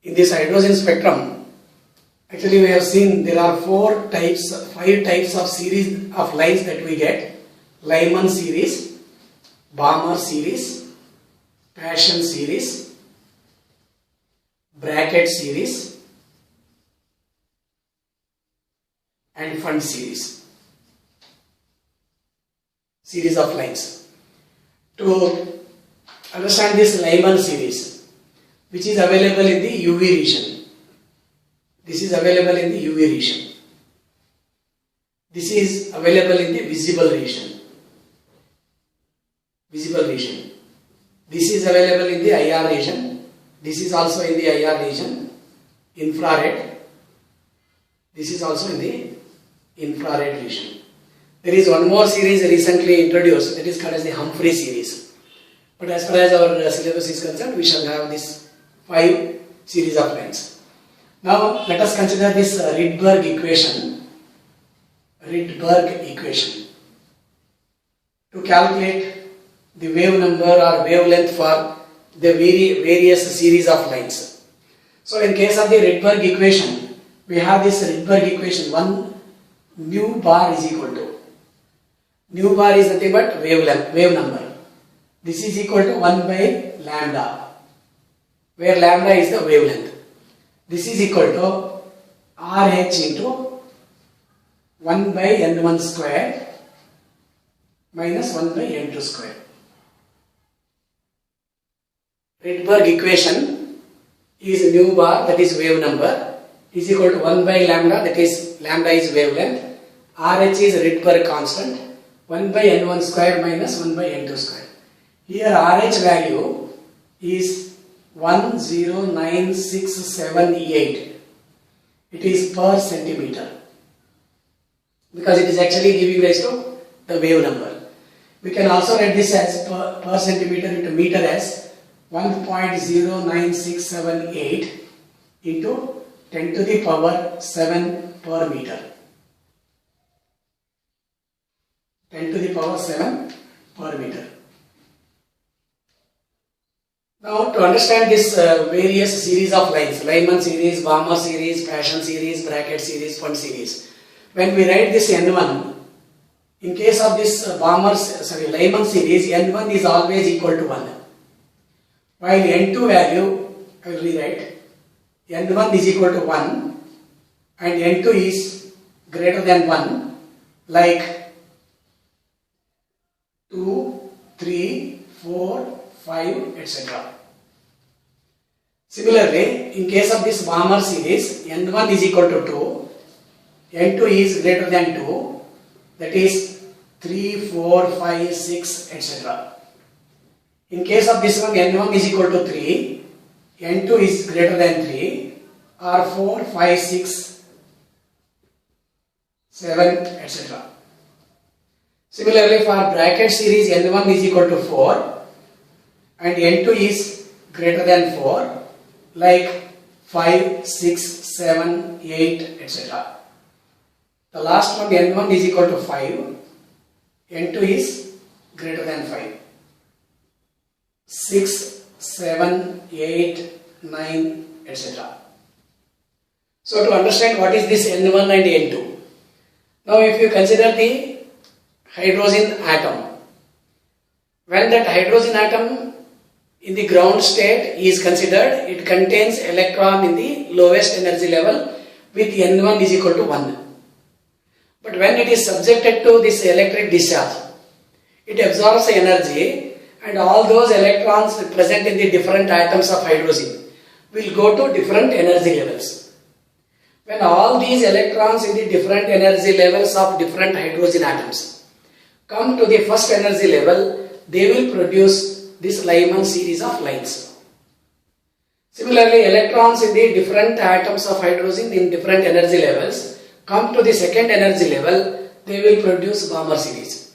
In this hydrogen spectrum, actually we have seen there are 5 types of series of lines that we get. Lyman series, Balmer series, Paschen series, Brackett series and Pfund series. Series of lines. To understand this Lyman series, which is available in the UV region. This is available in the UV region. This is available in the visible region. Visible region. This is available in the IR region. This is also in the IR region. Infrared. This is also in the infrared region. There is one more series recently introduced, that is called as the Humphrey series. But as far as our syllabus is concerned, we shall have this 5 series of lines. Now let us consider this Rydberg equation. Rydberg equation. To calculate the wave number or wavelength for the various series of lines. So in case of the Rydberg equation, we have this Rydberg equation 1 nu bar is equal to, nu bar is nothing but wave number. This is equal to 1 by lambda, where lambda is the wavelength. This is equal to RH into 1 by n1 square minus 1 by n2 square. Rydberg equation is nu bar, that is wave number, is equal to 1 by lambda, that is lambda is wavelength. RH is Rydberg constant, 1 by n1 square minus 1 by n2 square. Here RH value is 109,678. It is per centimeter, because it is actually giving rise to the wave number. We can also write this as per centimeter into meter as 1.09678 into 10 to the power 7 per meter. 10 to the power 7 per meter. Now to understand this various series of lines, Lyman series, Balmer series, Paschen series, Brackett series, Pfund series. When we write this N1, in case of this Lyman series, N1 is always equal to 1. While N2 value, I will rewrite, N1 is equal to 1 and N2 is greater than 1, like 2, 3, 4, 5, etc. Similarly, in case of this Balmer series, N1 is equal to 2, N2 is greater than 2, that is 3, 4, 5, 6, etc. In case of this one, N1 is equal to 3, N2 is greater than 3, or 4, 5, 6, 7, etc. Similarly, for Brackett series, N1 is equal to 4 and N2 is greater than 4, like 5, 6, 7, 8, etc. The last one, N1 is equal to 5, N2 is greater than 5. 6, 7, 8, 9, etc. So to understand what is this N1 and N2. Now if you consider the hydrogen atom, when that hydrogen atom in the ground state is considered, it contains electron in the lowest energy level with N1 is equal to 1. But when it is subjected to this electric discharge, it absorbs the energy and all those electrons present in the different atoms of hydrogen will go to different energy levels. When all these electrons in the different energy levels of different hydrogen atoms come to the first energy level, they will produce this Lyman series of lines. Similarly, electrons in the different atoms of hydrogen in different energy levels come to the second energy level, they will produce Balmer series.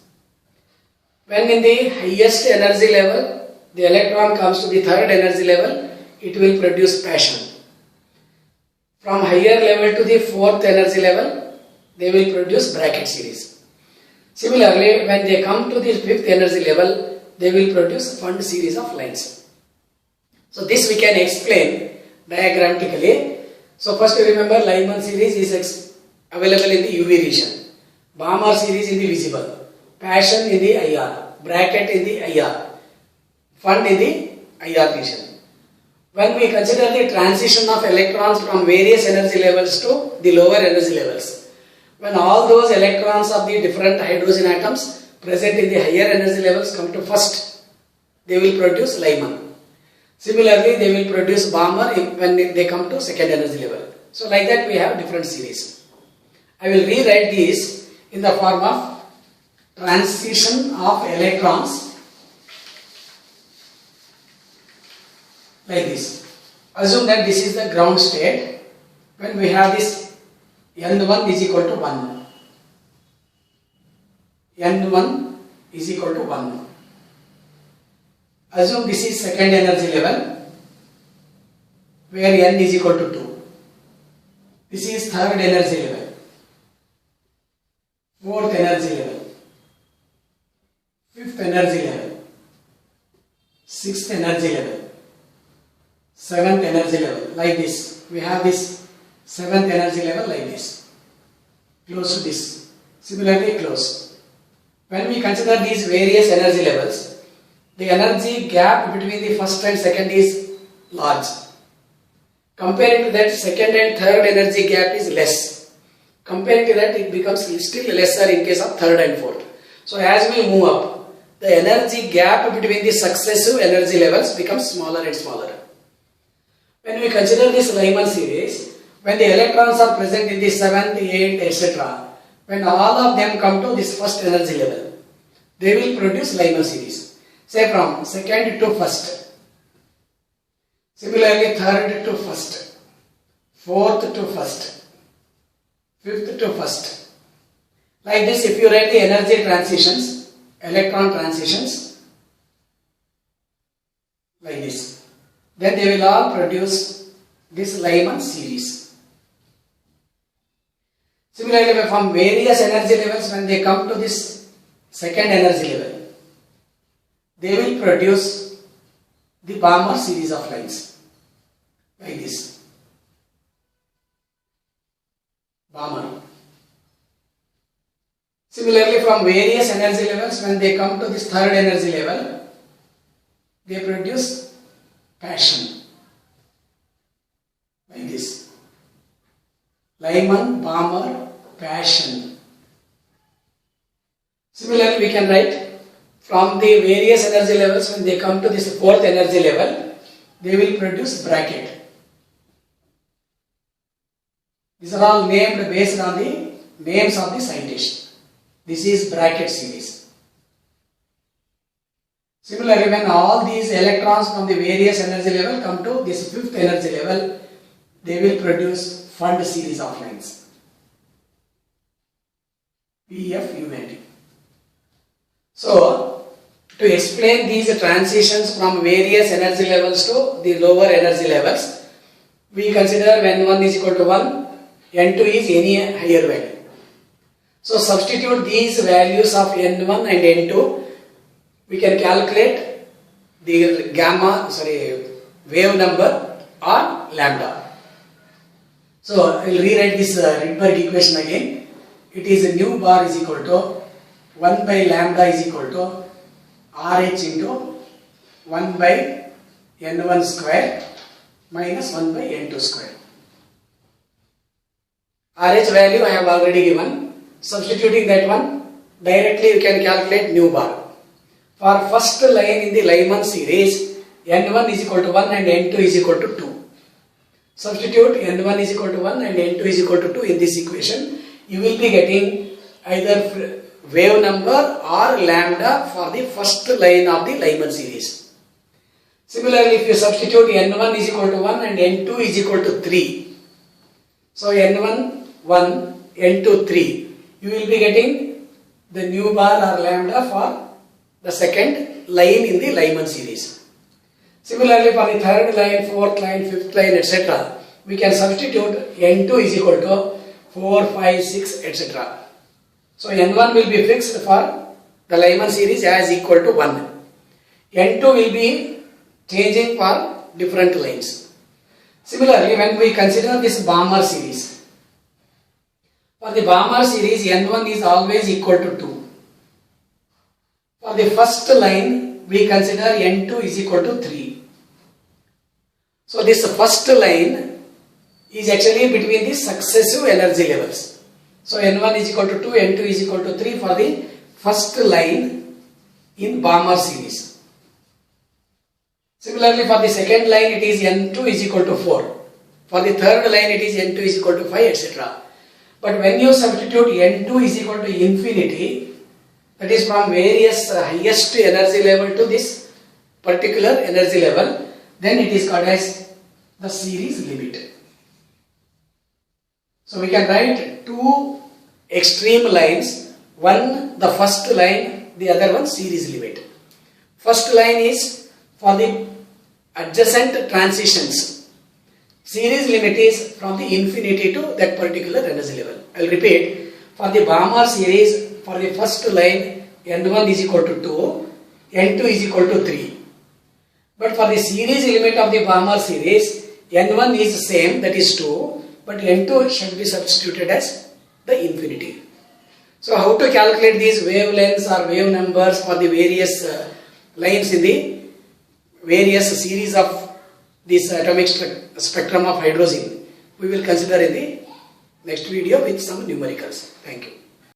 When in the highest energy level, the electron comes to the third energy level, it will produce Paschen. From higher level to the fourth energy level, they will produce Brackett series. Similarly, when they come to the fifth energy level, they will produce Pfund series of lines. So this we can explain diagrammatically. So first remember Lyman series is available in the UV region, Balmer series in the visible, Passion in the IR, Bracket in the IR, Fund in the IR region. When we consider the transition of electrons from various energy levels to the lower energy levels, when all those electrons of the different hydrogen atoms present in the higher energy levels come to first, they will produce Lyman. Similarly, they will produce Balmer when they come to second energy level. So like that we have different series. I will rewrite these in the form of transition of electrons like this. Assume that this is the ground state. When we have this N1 is equal to 1. N1 is equal to 1. Assume this is second energy level where N is equal to 2. This is third energy level, fourth energy level, fifth energy level, sixth energy level, seventh energy level, like this. We have this seventh energy level like this, close to this, similarly close. When we consider these various energy levels, the energy gap between the first and second is large. Comparing to that, second and third energy gap is less. Comparing to that, it becomes still lesser in case of third and fourth. So as we move up, the energy gap between the successive energy levels becomes smaller and smaller. When we consider this Lyman series, when the electrons are present in the 7th, 8th, etc., when all of them come to this first energy level, they will produce Lyman series. Say from second to first, similarly third to first, fourth to first, fifth to first. Like this, if you write the energy transitions, electron transitions, like this, then they will all produce this Lyman series. Similarly, from various energy levels, when they come to this second energy level, they will produce the Balmer series of lines like this. Balmer. Similarly, from various energy levels, when they come to this third energy level, they produce Passion like this. Lyman, Balmer, Passion. Similarly, we can write from the various energy levels, when they come to this fourth energy level, they will produce Bracket. These are all named based on the names of the scientists. This is Bracket series. Similarly, when all these electrons from the various energy level come to this fifth energy level, they will produce Fund series of lines. PFUND. So, to explain these transitions from various energy levels to the lower energy levels, we consider when N1 is equal to 1, N2 is any higher value. So substitute these values of N1 and N2, we can calculate the wave number or lambda. So I will rewrite this Rydberg equation again. It is nu bar is equal to 1 by lambda is equal to RH into 1 by N1 square minus 1 by N2 square. RH value I have already given. Substituting that one, directly you can calculate nu bar. For first line in the Lyman series, N1 is equal to 1 and N2 is equal to 2. Substitute N1 is equal to 1 and N2 is equal to 2 in this equation. You will be getting either wave number or lambda for the first line of the Lyman series. Similarly, if you substitute N1 is equal to 1 and N2 is equal to 3. So N1 1, N2 3. You will be getting the nu bar or lambda for the second line in the Lyman series. Similarly, for the third line, fourth line, fifth line, etc., we can substitute N2 is equal to 4, 5, 6, etc. So N1 will be fixed for the Lyman series as equal to 1. N2 will be changing for different lines. Similarly, when we consider this Balmer series, for the Balmer series N1 is always equal to 2. For the first line we consider N2 is equal to 3. So this first line is actually between the successive energy levels. So N1 is equal to 2, N2 is equal to 3 for the first line in Balmer series. Similarly, for the second line it is N2 is equal to 4. For the third line it is N2 is equal to 5, etc. But when you substitute N2 is equal to infinity, that is from various highest energy level to this particular energy level, then it is called as the series limit. So we can write two extreme lines, one the first line, the other one series limit. First line is for the adjacent transitions. Series limit is from the infinity to that particular energy level. I will repeat, for the Balmer series, for the first line N1 is equal to 2, N2 is equal to 3. But for the series limit of the Balmer series, N1 is same, that is 2, but N2 should be substituted as the infinity. So how to calculate these wavelengths or wave numbers for the various lines in the various series of this atomic spectrum of hydrogen, we will consider in the next video with some numericals. Thank you.